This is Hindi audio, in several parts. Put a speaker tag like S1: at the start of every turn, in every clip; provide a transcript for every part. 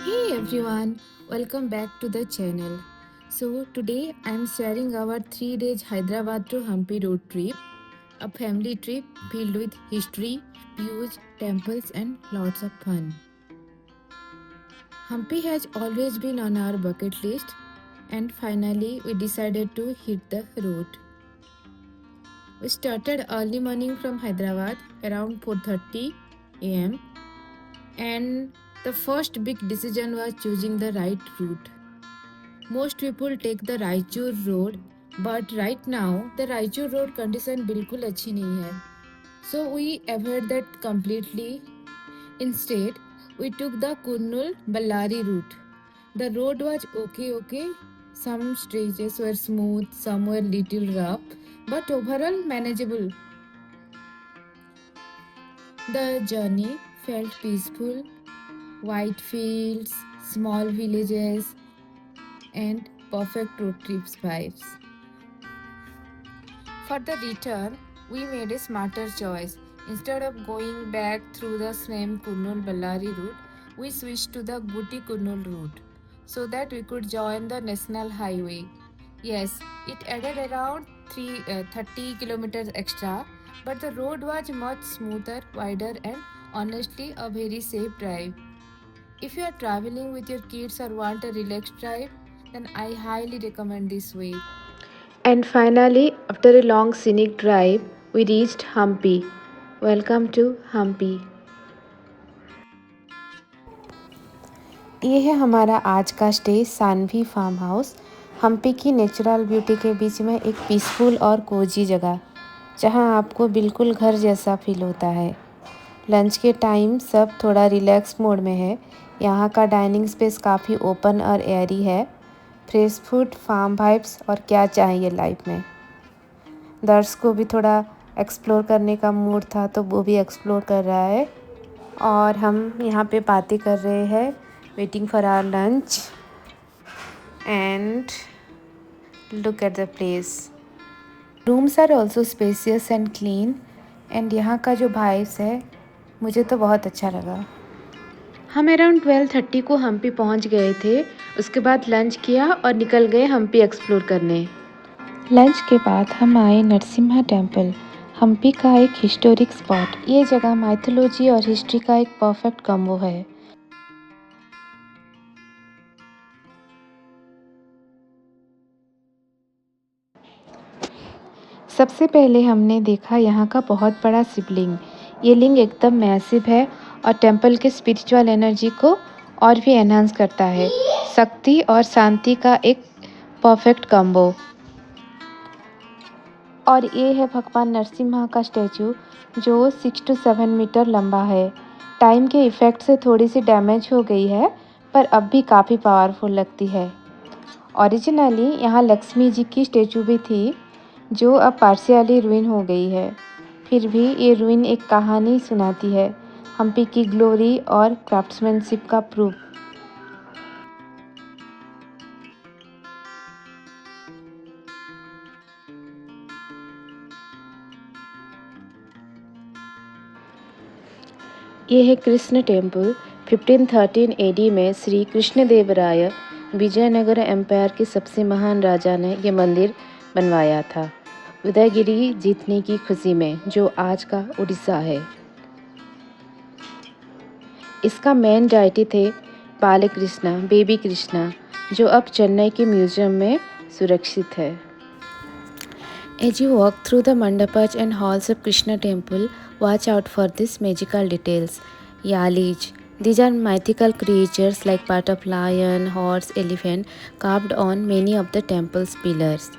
S1: Hey everyone, welcome back to the channel. So today I am sharing our 3 days Hyderabad to Hampi road trip, a family trip filled with history, views, temples and lots of fun. Hampi has always been on our bucket list and finally we decided to hit the road. We started early morning from Hyderabad around 4:30 am and the first big decision was choosing the right route. Most people take the Raichur road, but right now the Raichur road condition बिल्कुल अच्छी नहीं है. So we avoid that completely. Instead, we took the Kurnool Ballari route. The road was okay. Some stretches were smooth, some were little rough, but overall manageable. The journey felt peaceful, white fields, small villages, and perfect road trips vibes. For the return, we made a smarter choice. Instead of going back through the same Kurnool Ballari route, we switched to the Guti Kurnool route so that we could join the national highway. Yes, it added around 30 kilometers extra, but the road was much smoother, wider, and honestly a very safe drive. If you are traveling with your kids or want a relaxed drive, then I highly recommend this way. And finally, after a long scenic drive, we reached Hampi. Welcome to Hampi. ये है हमारा आज का stay Saanvi farm house, Hampi की नेचुरल ब्यूटी के बीच में एक पीसफुल और कोजी जगह, जहां आपको बिल्कुल घर जैसा फील होता है। लंच के टाइम सब थोड़ा रिलैक्स मोड में है। यहाँ का डाइनिंग स्पेस काफ़ी ओपन और एयरी है। फ्रेश फूड, फार्म वाइब्स और क्या चाहिए लाइफ में। दर्श को भी थोड़ा एक्सप्लोर करने का मूड था तो वो भी एक्सप्लोर कर रहा है और हम यहाँ पे बातें कर रहे हैं, waiting for our lunch and look at the place. Rooms are also spacious and clean and यहाँ का जो वाइब्स है मुझे तो बहुत अच्छा लगा। हम अराउंड 12:30 को हम्पी पहुँच गए थे। उसके बाद लंच किया और निकल गए हम्पी एक्सप्लोर करने। लंच के बाद हम आए नरसिम्हा टेम्पल, हम्पी का एक हिस्टोरिक स्पॉट। ये जगह माइथोलॉजी और हिस्ट्री का एक परफेक्ट कॉम्बो है। सबसे पहले हमने देखा यहाँ का बहुत बड़ा शिवलिंग। ये लिंग एकदम मैसिव है और टेम्पल के स्पिरिचुअल एनर्जी को और भी एनहांस करता है। शक्ति और शांति का एक परफेक्ट कॉम्बो। और ये है भगवान नरसिम्हा का स्टैचू जो 6 to 7 मीटर लंबा है। टाइम के इफ़ेक्ट से थोड़ी सी डैमेज हो गई है पर अब भी काफ़ी पावरफुल लगती है। ओरिजिनली यहाँ लक्ष्मी जी की स्टैचू भी थी जो अब पार्शियली रुइन हो गई है। फिर भी ये रुइन एक कहानी सुनाती है, हम्पी की ग्लोरी और क्राफ्ट्समैनशिप का प्रूफ। ये है कृष्ण टेम्पल। 1513 एडी में श्री कृष्णदेवराय विजयनगर एम्पायर के सबसे महान राजा ने ये मंदिर बनवाया था, उदयगिरी जीतने की खुशी में, जो आज का उड़ीसा है। इसका मेन डायटी थे बालकृष्णा, बेबी कृष्णा, जो अब चेन्नई के म्यूजियम में सुरक्षित है। As you walk through the mandapas and halls of Krishna temple, watch out for these magical details. Yalij. These are mythical creatures like part of lion, horse, elephant carved on many of the temple's pillars.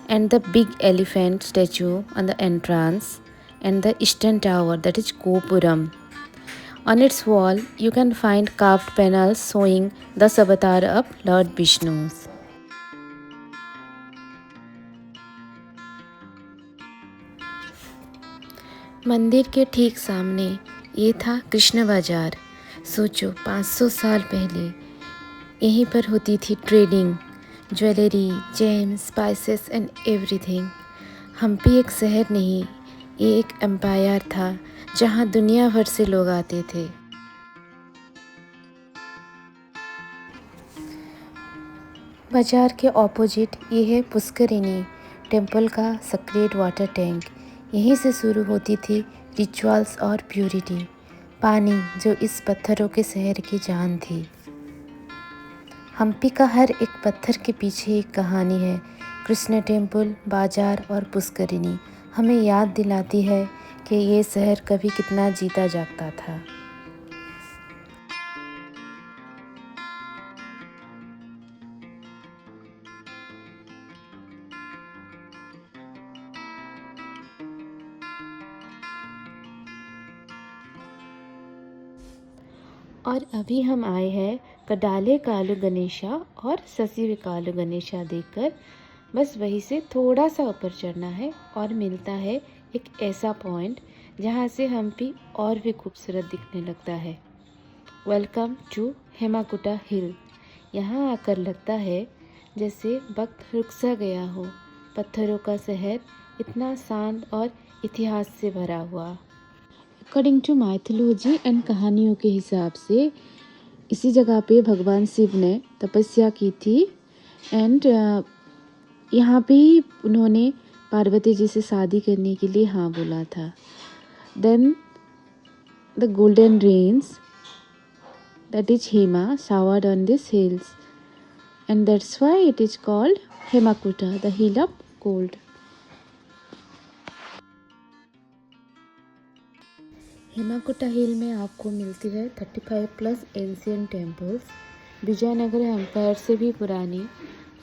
S1: And the big elephant statue on the entrance and the eastern tower, that is Gopuram. On its wall, you can find carved panels showing the avatar of Lord Vishnu. मंदिर के ठीक सामने ये था कृष्ण बाजार। सोचो 500 साल पहले यहीं पर होती थी trading, jewellery, gems, spices and everything. Hampi एक शहर नहीं, ये एक एम्पायर था जहाँ दुनिया भर से लोग आते थे। बाजार के ऑपोजिट ये है पुष्करिणी, टेम्पल का सेक्रेड वाटर टैंक। यहीं से शुरू होती थी रिचुअल्स और प्यूरिटी। पानी जो इस पत्थरों के शहर की जान थी। हम्पी का हर एक पत्थर के पीछे एक कहानी है। कृष्ण टेम्पल, बाजार और पुष्करिणी हमें याद दिलाती है कि ये शहर कभी कितना जीता जागता था। और अभी हम आए हैं कडाले कालू गणेशा और ससी कालू गणेशा देखकर। बस वहीं से थोड़ा सा ऊपर चढ़ना है और मिलता है एक ऐसा पॉइंट जहाँ से हम्पी और भी खूबसूरत दिखने लगता है। वेलकम टू हेमाकुटा हिल। यहाँ आकर लगता है जैसे वक्त रुक सा गया हो। पत्थरों का शहर इतना शांत और इतिहास से भरा हुआ। अकॉर्डिंग टू माइथोलॉजी एंड कहानियों के हिसाब से इसी जगह पे भगवान शिव ने तपस्या की थी एंड यहाँ पे ही उन्होंने पार्वती जी से शादी करने के लिए हाँ बोला था। Then the golden rains that is Hema showered on these hills, and that's why it is called Hemakuta, the hill of gold. Hemakuta hill में आपको मिलती है 35 plus ancient temples. Vijayanagara empire से भी पुरानी,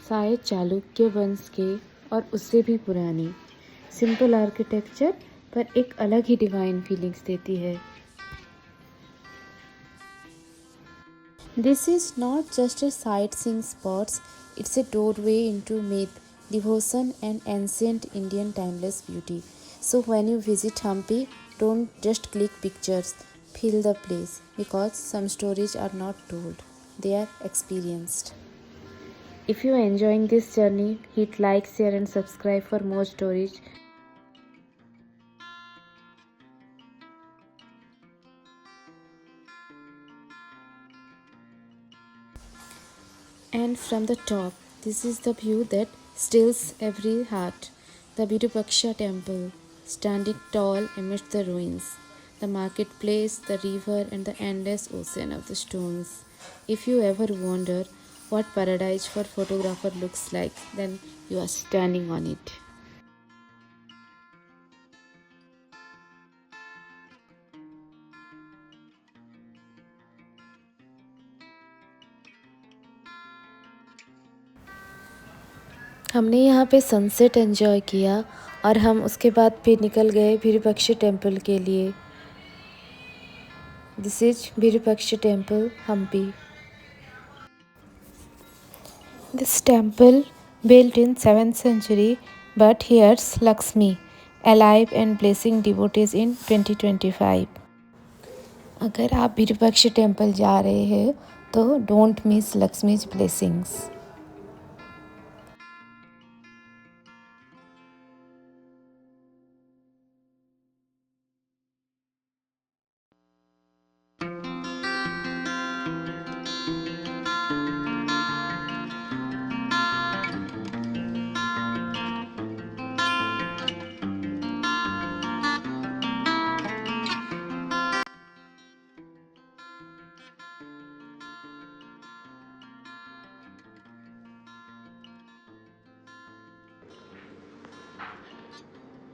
S1: शायद चालुक्य वंश के और उससे भी पुरानी। सिंपल आर्किटेक्चर पर एक अलग ही डिवाइन फीलिंग्स देती है। This is not just a sightseeing spot, it's a doorway into myth, devotion and ancient Indian timeless beauty. So when you visit Hampi, don't just click pictures, feel the place because some stories are not told, they are experienced. If you are enjoying this journey, hit like, share and subscribe for more stories. And from the top, this is the view that stills every heart. The Virupaksha temple, standing tall amidst the ruins, the marketplace, the river, and the endless ocean of the stones. If you ever wonder what paradise for photographer looks like, then you are standing on it. हमने यहाँ पे सनसेट एंजॉय किया और हम उसके बाद फिर निकल गए विरूपाक्ष टेम्पल के लिए। This is Virupaksha temple, Hampi. This temple, built in 7th century, but here's Lakshmi, alive and blessing devotees in 2025. अगर आप विरूपाक्ष टेम्पल जा रहे हैं तो डोंट मिस लक्ष्मीज ब्लेसिंग्स।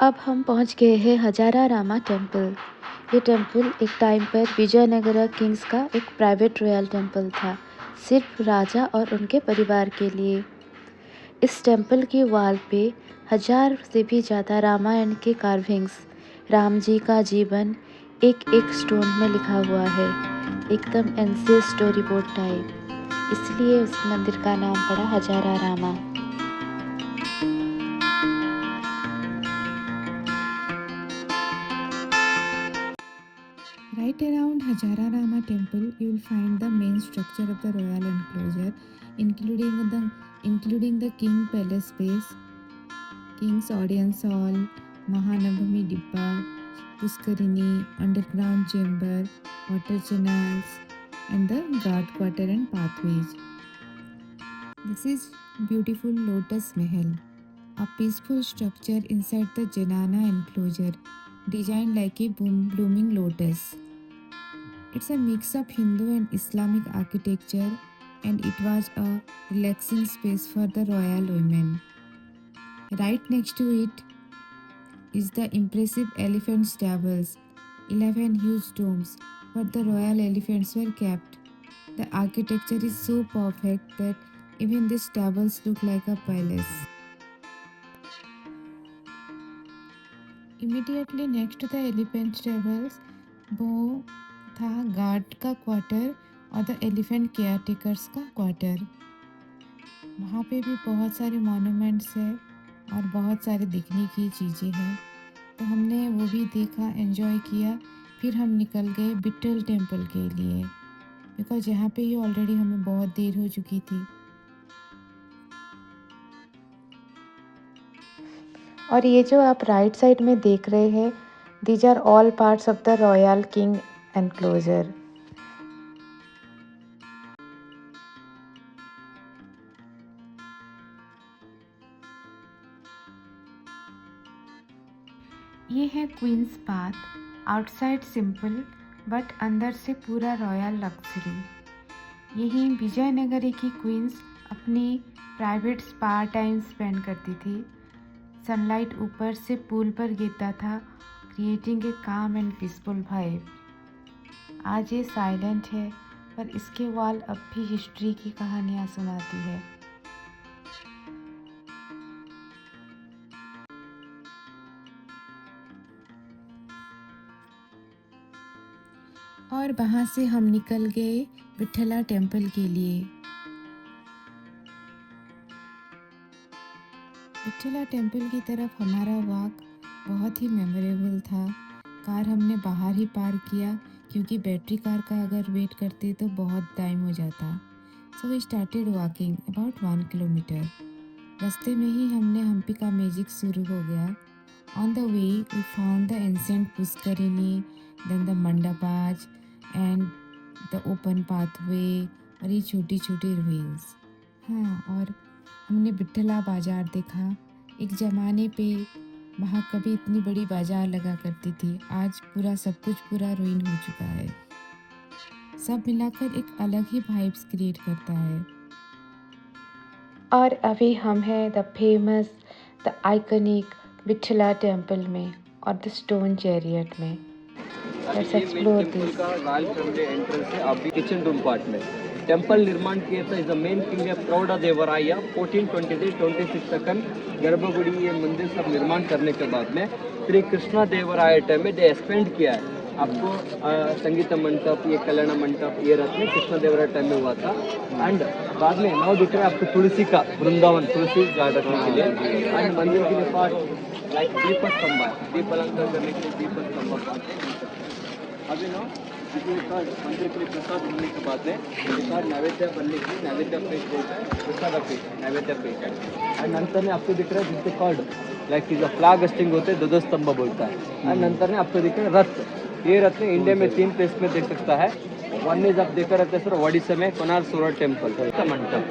S1: अब हम पहुंच गए हैं हजारा रामा टेम्पल। ये टेम्पल एक टाइम पर विजयनगरा किंग्स का एक प्राइवेट रॉयल टेम्पल था, सिर्फ राजा और उनके परिवार के लिए। इस टेम्पल की वॉल पे 1000 से भी ज़्यादा रामायण के कार्विंग्स, राम जी का जीवन एक एक स्टोन में लिखा हुआ है, एकदम एंशियंट स्टोरी बोर्ड टाइप। इसलिए उस मंदिर का नाम पड़ा हजारा Rama. Right around Hajararama temple, you will find the main structure of the royal enclosure, including the king palace space, king's audience hall, Mahanabhami Dibba, Puskarini, underground chamber, water channels, and the guard quarter and pathways. This is beautiful Lotus Mahal, a peaceful structure inside the Janana enclosure, designed like a blooming lotus. It's a mix of Hindu and Islamic architecture, and it was a relaxing space for the royal women. Right next to it is the impressive elephant stables, 11 huge domes where the royal elephants were kept. The architecture is so perfect that even the stables look like a palace. Immediately next to the elephant stables, वो था गार्ड का क्वार्टर और द एलिफेंट केयर टेकर्स का क्वार्टर। वहाँ पे भी बहुत सारे मॉन्यूमेंट्स है और बहुत सारे दिखने की चीज़ें हैं, तो हमने वो भी देखा, एंजॉय किया। फिर हम निकल गए बिट्ठल टेम्पल के लिए, बिकॉज यहाँ पे ही ऑलरेडी हमें बहुत देर हो चुकी थी। और ये जो आप राइट साइड में देख रहे हैं, these are all parts of the royal king enclosure. ये है queen's path, outside simple but अंदर से पूरा रॉयल लग्जरी। यहीं विजयनगरी की क्वींस अपनी प्राइवेट स्पा टाइम स्पेंड करती थी। सनलाइट ऊपर से पूल पर गिरता था, क्रिएटिंग ए काम एंड पीसफुल वाइब। आज ये साइलेंट है, पर इसके वॉल अब भी हिस्ट्री की कहानियाँ सुनाती है। और वहाँ से हम निकल गए विठला टेम्पल के लिए। विठला टेम्पल की तरफ हमारा वॉक बहुत ही मेमोरेबल था। कार हमने बाहर ही पार्क किया, क्योंकि बैटरी कार का अगर वेट करते तो बहुत टाइम हो जाता। So we started walking about 1 kilometre. रास्ते में ही हमने हम्पी का मैजिक शुरू हो गया। On the way we found the ancient pushkarini, then the mandapas and the open pathway और ये छोटी छोटी रुइंस। हाँ, और हमने विठला बाजार देखा। एक ज़माने पे वहाँ कभी इतनी बड़ी बाजार लगा करती थी, आज पूरा सब कुछ पूरा रुइन हो चुका है। सब मिलाकर एक अलग ही वाइब्स क्रिएट करता है। और अभी हम हैं the famous, the iconic Vittala temple में और द स्टोन चैरियट में। Let's explore this.
S2: Royal family entrance है, अभी किचन रूम पार्ट में टेम्पल निर्माण किया था। इज द मेन किंग है प्रौढ़ देवराया 1423-26 सेकंड गर्भगुड़ी। ये मंदिर सब निर्माण करने के बाद में श्री कृष्णा देवराय टाइम में एक्सपेंड किया है। आपको संगीत मंडप, ये कल्याण मंडप, ये रत्न कृष्णा देवराय टाइम में हुआ था। एंड बाद में नाव दिख रहा है आपको तुलसी का वृंदावन, तुलसी गार्ड रखने के लिए। एंड मंदिर के लिए पार्ट लाइक दीप स्तंभ है, दीप अलंकार करने के लिए दीप स्तंभ पार्ट। अभी ना मंदिर के लिए प्रसाद बनने के बाद में प्रसाद नैवेद्य बनने की नैवेद्य पेश बोलता है, प्रसाद पेश नैवेद्य पेश है। एंड नंतर ने आपको दिख रहा है जिसके कॉर्ड लाइक जो फ्लैग हस्टिंग होते हैं, दो स्तंभ बोलता है। एंड नंतर ने आपको दिख रहा है रथ। ये रथ ने इंडिया में 3 प्लेस में देख सकता है। वन इज आप देखा रहते हैं सर ओडिशा में कोणार्क सूर्य टेम्पल का मंडप।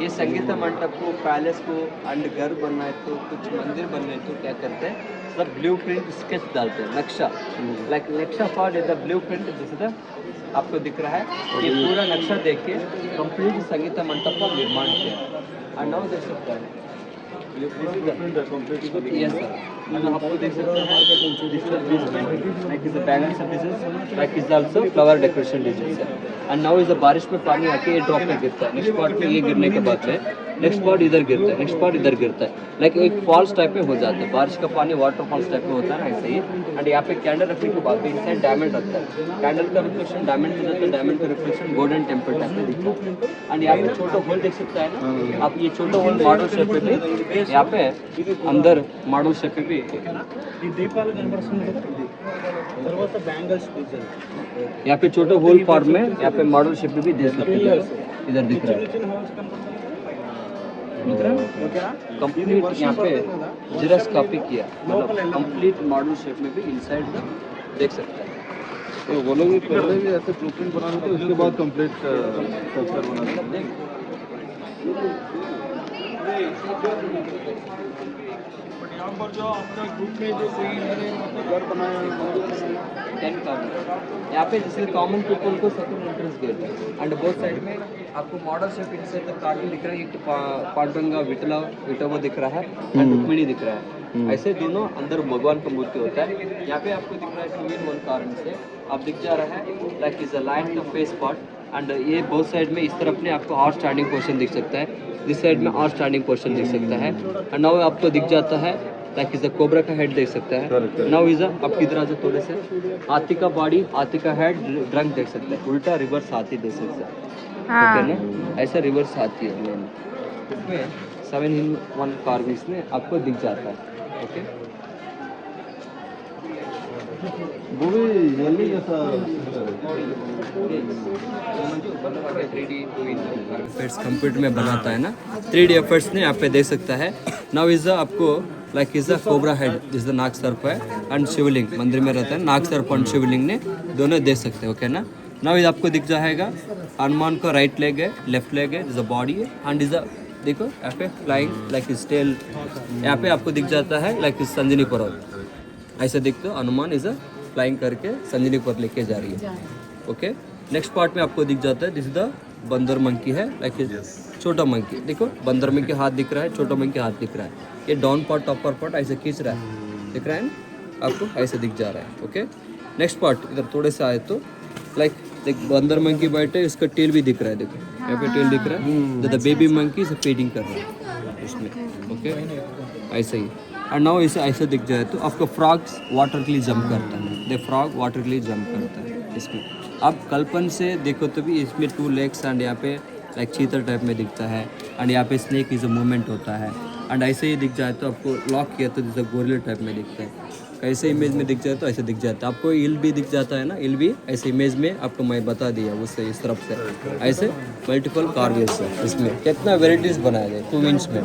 S2: ये संगीत मंडप को, पैलेस को एंड घर बनना है तो कुछ मंदिर बनना है तो क्या करते हैं, सब ब्लू प्रिंट स्केच डालते हैं, नक्शा। लाइक नक्शा part is the blue print, जैसे आपको दिख रहा है। ये पूरा नक्शा देख के कंप्लीट संगीत मंडप का निर्माण किया। और नाउ देख सकता है ये यस सर, आपको देख सकते हैं like is bangle services, like is also flower decoration design sir. And now is the बारिश में पानी आके ये ड्रॉप में गिरता है। नेक्स्ट पार्ट में ये गिरने के बाद में नेक्स्ट पार्ट इधर गिरता है, नेक्स्ट पार्ट इधर गिरता है। लाइक एक फॉल्स टाइप में हो जाता है, बारिश का पानी वाटरफॉल्स टाइप में होता है ना, ऐसे ही। एंड यहाँ पे कैंडल रखने के बाद इनसाइड डायमंड रखता है, कैंडल का रिफ्लेक्शन डायमंड में जाता है, डायमंड का रिफ्लेक्शन गोल्डन टेम्पल टाइप में दिखता है। एंड यहाँ पे छोटा होल देख सकता है ना आप, ये छोटा होल मॉडल शेप में भी यहाँ पे अंदर मॉडल शेप में भी यहाँ पे छोटे होल फॉर्म में यहाँ पे मॉडल शेप में भी दे सकते हैं। इधर दिख रहा है कंप्लीट, यहाँ पे जेरॉक्स कॉपी किया, मतलब कंप्लीट मॉडल शेप में भी इनसाइड में देख सकते हैं।
S3: तो वो लोग पहले भी ऐसे ब्लूप्रिंट बनाते थे, उसके बाद कंप्लीट स्ट्रक्चर बनाते थे। यहाँ पर जो आपका ग्रुप में जो कोई घर बनाया मंदिर बनाया
S2: 10 कॉमन यहाँ पे जैसे कॉमन पीपल को second entrance gate and both side में आपको model shape inside the cartoon दिख रहा है, एक पांडुरंगा विठला विठोबा दिख रहा है एंड रुक्मिणी दिख रहा है। ऐसे दोनों अंदर भगवान का मूर्ति होता है। यहाँ पे आपको दिख रहा है 2-in-1 कारण से आप दिख जा रहा है लाइक इज अ लाइन का फेस पार्ट एंड ये बोथ साइड में इस तरफ में आपको हॉर्स स्टैंडिंग पोर्शन दिख सकता है, दिस साइड में हॉर्स स्टैंडिंग पोर्शन दिख सकता है एंड नाउ आपको दिख जाता है लाइक इज अ कोबरा का हेड देख सकता है। नाउ इज अ अब किधर आ जाए थोड़े से हाथी का बॉडी, हाथी का हेड, ड्रंक देख सकते हैं, उल्टा रिवर्स हाथी देख सकते हैं। ओके ना, ऐसा रिवर्स हाथी है इसमें 7-in-1 कार्विंग्स में आपको दिख जाता है। ओके
S3: वो भी जल्दी जैसा
S2: एफर्ट्स कंप्यूटर में बनाता है ना, 3D एफर्ट्स ने यहाँ पे देख सकता है। नाउ इज आपको like is the cobra head is the नाग सर्प है एंड शिवलिंग मंदिर में रहता है, नाग सर्प और शिवलिंग ने दोनों देख सकते हैं। ओके ना, नाउ इज आपको दिख जाएगा हनुमान का राइट लेग है, लेफ्ट लेग है, इज अ बॉडी है एंड इज अ देखो यहाँ पे फ्लाइंग लाइक इज टेल, यहाँ पे आपको दिख जाता है लाइक इज संजनी पर्वत, ऐसे देखते हो हनुमान इज अ फ्लाइंग करके संजनी पर लेके जा रही है। ओके नेक्स्ट पार्ट में आपको दिख जाता है दिस द बंदर मंकी है, लाइक छोटा मंकी, देखो बंदर मंकी हाथ दिख रहा है, छोटा मंकी हाथ दिख रहा है, ये डाउन पार्ट अपर पार्ट ऐसे खींच रहा है, दिख रहा है ना आपको, ऐसे दिख जा रहा है। ओके नेक्स्ट पार्ट इधर थोड़े से आए तो लाइक देख बंदर मंकी बैठे, इसका टेल भी दिख रहा है, देखो यहाँ पे टेल दिख रहा है, द बेबी मंकी से फीडिंग कर रहा है उसमें। ओके ऐसे ही एंड नाउ इसे ऐसे दिख जाए तो आपका फ्रॉग्स वाटर के लिए जंप करता है, दे फ्रॉग वाटर के लिए जंप करता है इसमें। आप कल्पन से देखो तो भी इसमें 2 legs एंड यहाँ पे लाइक चीतर टाइप में दिखता है एंड यहाँ पे स्नेक इज अ मूवमेंट होता है एंड ऐसे ही दिख जाए तो आपको लॉक किया तो जैसे गोरिल्ला टाइप में दिखता है, कैसे इमेज में दिख जाए तो ऐसे दिख जाता है। आपको इल भी दिख जाता है ना, इल भी ऐसे इमेज में आपको मैं बता दिया उससे इस तरफ से ऐसे मल्टीपल कार्वियर्स है इसमें, कितना वेराइटीज बनाए गए 2 इंच में।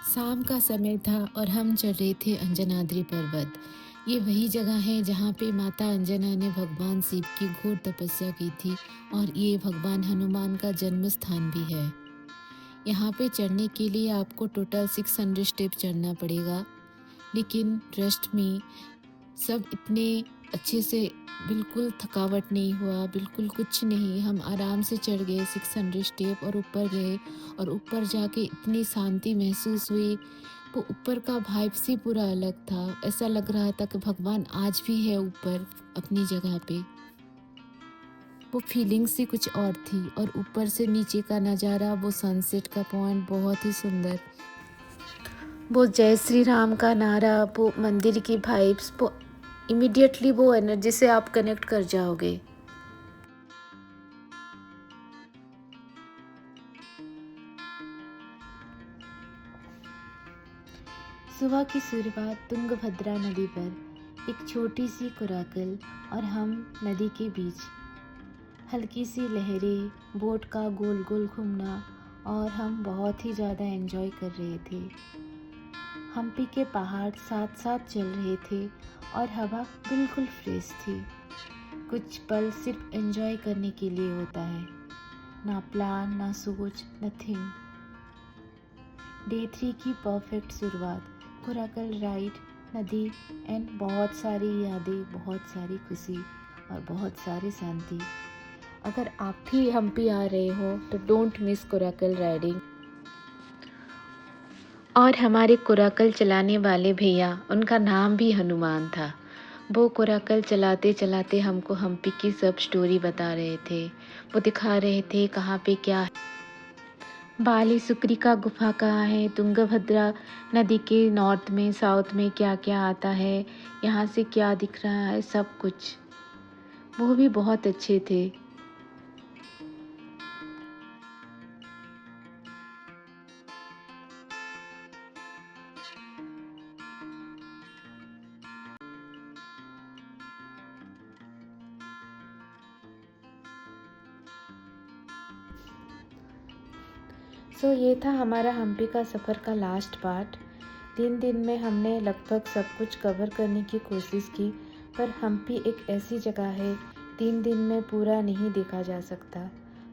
S1: शाम का समय था और हम चढ़ रहे थे अंजनाद्रि पर्वत। ये वही जगह है जहाँ पे माता अंजना ने भगवान शिव की घोर तपस्या की थी और ये भगवान हनुमान का जन्म स्थान भी है। यहाँ पे चढ़ने के लिए आपको टोटल 600 स्टेप चढ़ना पड़ेगा, लेकिन ट्रस्ट में सब इतने अच्छे से, बिल्कुल थकावट नहीं हुआ, बिल्कुल कुछ नहीं। हम आराम से चढ़ गए 600 स्टेप और ऊपर गए और ऊपर जाके इतनी शांति महसूस हुई। वो ऊपर का वाइब्स ही पूरा अलग था, ऐसा लग रहा था कि भगवान आज भी है ऊपर अपनी जगह पे। वो फीलिंग्स ही कुछ और थी और ऊपर से नीचे का नज़ारा, वो सनसेट का पॉइंट बहुत ही सुंदर, वो जय श्री राम का नारा, वो मंदिर की वाइब्स, वो इमीडिएटली वो एनर्जी से आप कनेक्ट कर जाओगे। सुबह की शुरुआत तुंगभद्रा नदी पर एक छोटी सी कुराकल और हम नदी के बीच, हल्की सी लहरें, बोट का गोल गोल घूमना और हम बहुत ही ज़्यादा एंजॉय कर रहे थे। हम्पी के पहाड़ साथ साथ चल रहे थे और हवा बिल्कुल फ्रेश थी। कुछ पल सिर्फ एंजॉय करने के लिए होता है, ना प्लान, ना सोच, नथिंग। डे 3 की परफेक्ट शुरुआत, कुराकल राइड, नदी एंड बहुत सारी यादें, बहुत सारी खुशी और बहुत सारी शांति। अगर आप भी हम्पी आ रहे हो तो डोंट मिस कुराकल राइडिंग। और हमारे कोराकल चलाने वाले भैया, उनका नाम भी हनुमान था। वो कोराकल चलाते चलाते हमको हम्पी की सब स्टोरी बता रहे थे। वो दिखा रहे थे कहाँ पे क्या है। बाली सुक्रिका गुफा कहाँ है, तुंगभद्रा नदी के नॉर्थ में साउथ में क्या क्या आता है, यहाँ से क्या दिख रहा है, सब कुछ। वो भी बहुत अच्छे थे। ये था हमारा हम्पी का सफ़र का लास्ट पार्ट। 3 दिन में हमने लगभग सब कुछ कवर करने की कोशिश की, पर हम्पी एक ऐसी जगह है 3 दिन में पूरा नहीं देखा जा सकता।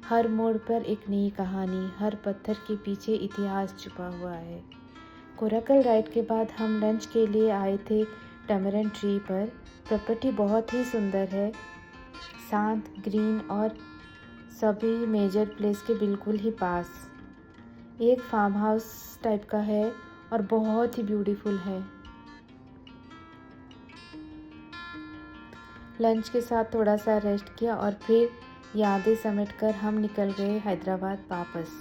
S1: हर मोड़ पर एक नई कहानी, हर पत्थर के पीछे इतिहास छुपा हुआ है। कोराकल राइड के बाद हम लंच के लिए आए थे टमरन ट्री पर। प्रॉपर्टी बहुत ही सुंदर है, शांत, ग्रीन और सभी मेजर प्लेस के बिल्कुल ही पास। एक फार्म हाउस टाइप का है और बहुत ही ब्यूटीफुल है। लंच के साथ थोड़ा सा रेस्ट किया और फिर यादें समेटकर हम निकल गए हैदराबाद वापस।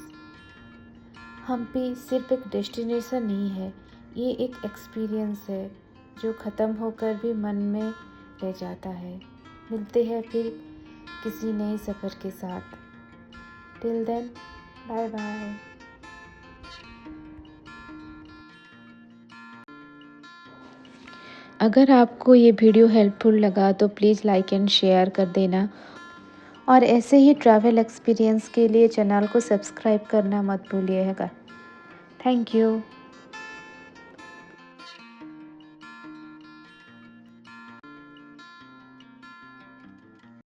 S1: हम्पी सिर्फ एक डेस्टिनेशन नहीं है, ये एक एक्सपीरियंस है जो ख़त्म होकर भी मन में रह जाता है। मिलते हैं फिर किसी नए सफ़र के साथ। Till then, bye bye. अगर आपको ये वीडियो हेल्पफुल लगा तो प्लीज़ लाइक एंड शेयर कर देना, और ऐसे ही ट्रैवल एक्सपीरियंस के लिए चैनल को सब्सक्राइब करना मत भूलिएगा। Thank you.